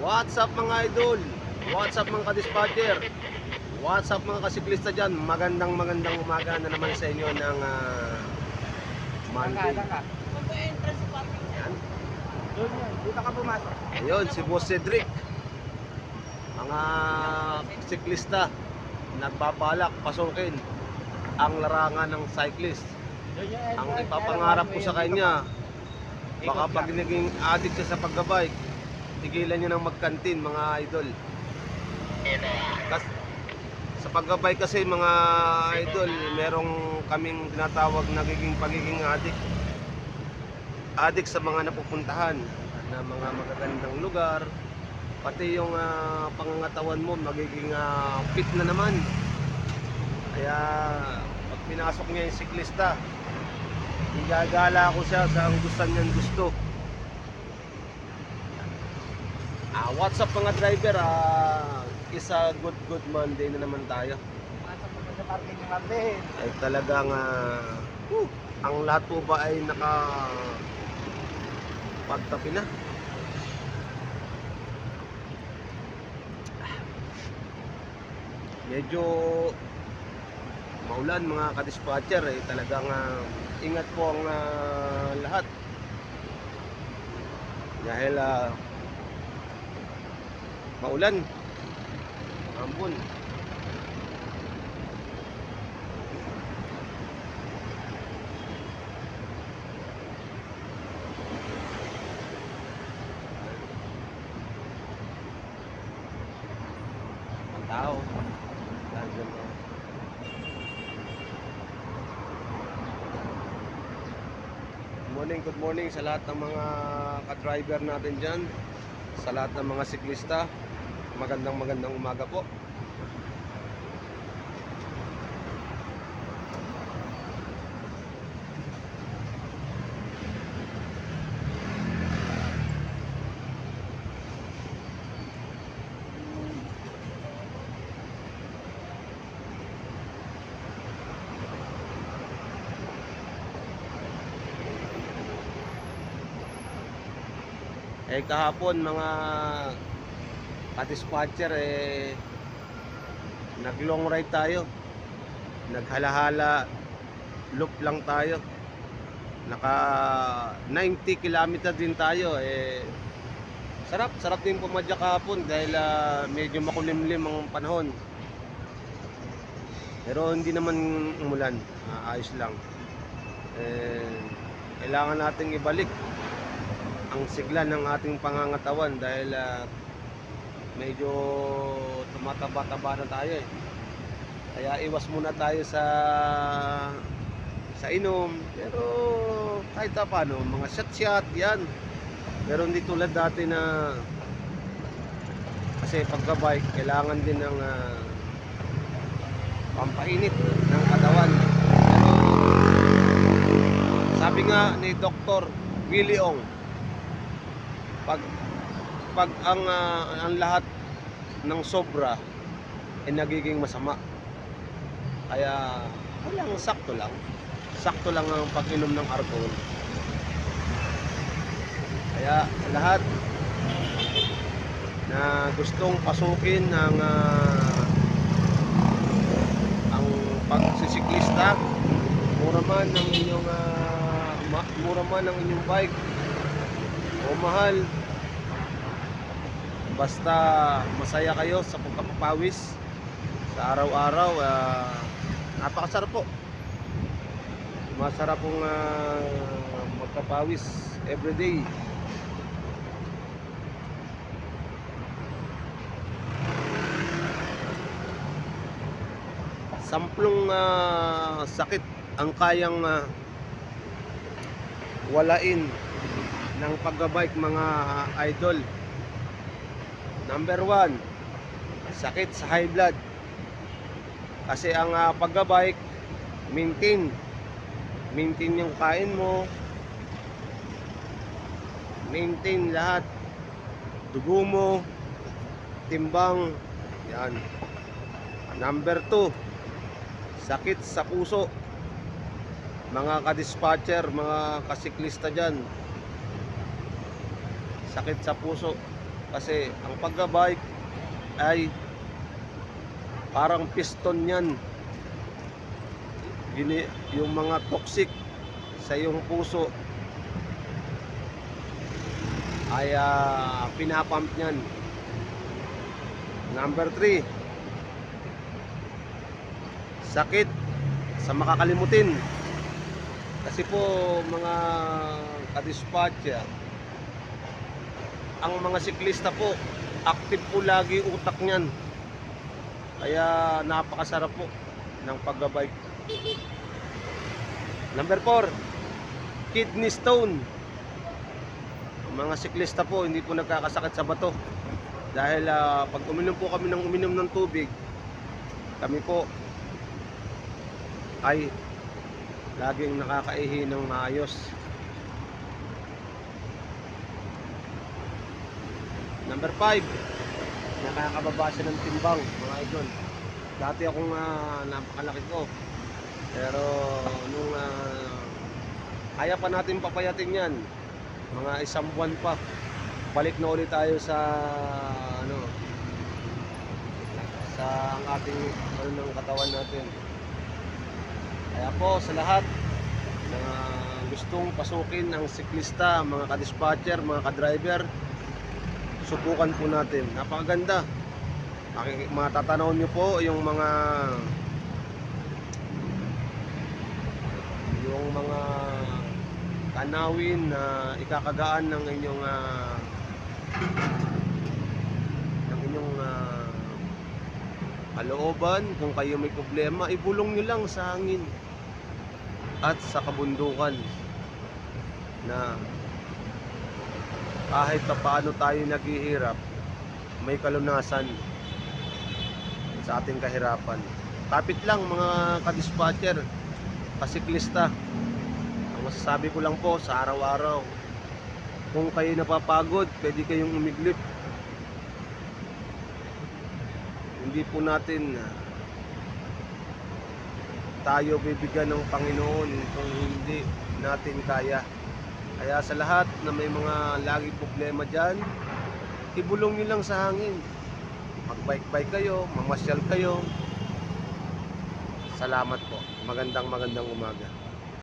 What's up mga idol? What's up mga ka-dispatcher? What's up mga kasiklista dyan? Magandang umaga na naman sa inyo ng Monday. Yan. Dito ka pumasok. Ayun, si Boss Cedric. Mga siklista nagbabalak pasukin ang larangan ng cyclist. Ang ipapangarap ko sa kanya, baka pag naging addict siya sa pagbabike, tigilan niya ng magkantin mga idol. Sa pagbabike kasi mga idol, merong kaming tinatawag nagiging pagiging addict. Addict sa mga napupuntahan na mga magagandang lugar, pati yung pangangatawan mo magiging fit na naman. Kaya pag pinasok niya yung siklista, igagala ko siya sa ang gusto. What's up mga driver? Isa good Monday na naman tayo. Pumasok ko sa parking ng Marlin. Ay talagang ang lahat po ba ay pagtapi na. Medyo maulan mga ka-dispatcher, talagang ingat po ang lahat dahil maulan, ambon. Ang tao good morning sa lahat ng mga ka-driver natin dyan, sa lahat ng mga siklista. Magandang umaga po. Kahapon mga ka-dispatcher, nag long ride tayo, naghala-hala loop lang tayo, naka 90 km din tayo. Sarap din pumadya kahapon dahil medyo makulimlim ang panahon, pero hindi naman umulan, ayos lang. Kailangan nating ibalik ang sigla ng ating pangangatawan dahil medyo tumataba-taba na tayo. Kaya iwas muna tayo sa inom, pero kahit paano mga shot yan, pero hindi tulad dati na, kasi pagka-bike kailangan din ng pampainit ng katawan. Pero sabi nga ni Dr. Willie Ong, pag ang lahat ng sobra ay nagiging masama. Kaya walang sakto lang ang pag-inom ng alcohol. Kaya lahat na gustong pasukin ang pagsisiklista, mura man ang inyong bike o mahal, basta masaya kayo sa pagkapapawis sa araw-araw. Napakasarap po. Masarap pong magpapawis everyday. Samplong sakit ang kayang walain ng pagbabike mga idol. Number 1, sakit sa high blood. Kasi ang pagbabike, maintain yung kain mo, maintain lahat, dugo mo, timbang, yan. Number 2, sakit sa puso. Mga ka-dispatcher, mga kasiklista dyan, sakit sa puso. Kasi ang pagga-bike ay parang piston yan. Yung mga toxic sa iyong puso ay pinapump niyan. Number 3, sakit sa makakalimutin. Kasi po mga kadispatcher, ang mga siklista po, active po lagi utak niyan. Kaya napakasarap po ng pag-bike. Number 4, kidney stone. Ang mga siklista po hindi po nagkakasakit sa bato. Dahil pag uminom po kami ng tubig, kami po ay laging nakakaihi ng maayos. Number 5, nakakababa siya ng timbang, mga idol. Dati akong napakalaki ko. Pero nung kaya pa natin papayatin yan, mga isang buwan pa, balik na ulit tayo sa sa ang ating ng katawan natin. Kaya po sa lahat na gustong pasukin ang siklista, mga ka-dispatcher, mga ka-driver, subukan po natin. Napakaganda. Matatanaw nyo po yung mga tanawin na ikakagaan ng inyong kalooban. Kung kayo may problema, ibulong nyo lang sa hangin at sa kabundukan, na kahit pa paano tayo naghihirap, may kalunasan sa ating kahirapan. Kapit lang mga ka-dispatcher, kasiklista. Ang masasabi ko lang po sa araw-araw, kung kayo napapagod, pwede kayong umiglip. Hindi po natin tayo bibigyan ng Panginoon kung hindi natin kaya. Kaya sa lahat na may mga lagi problema dyan, ibulong nyo lang sa hangin. Mag-bike-bike kayo, mamasyal kayo. Salamat po. Magandang umaga.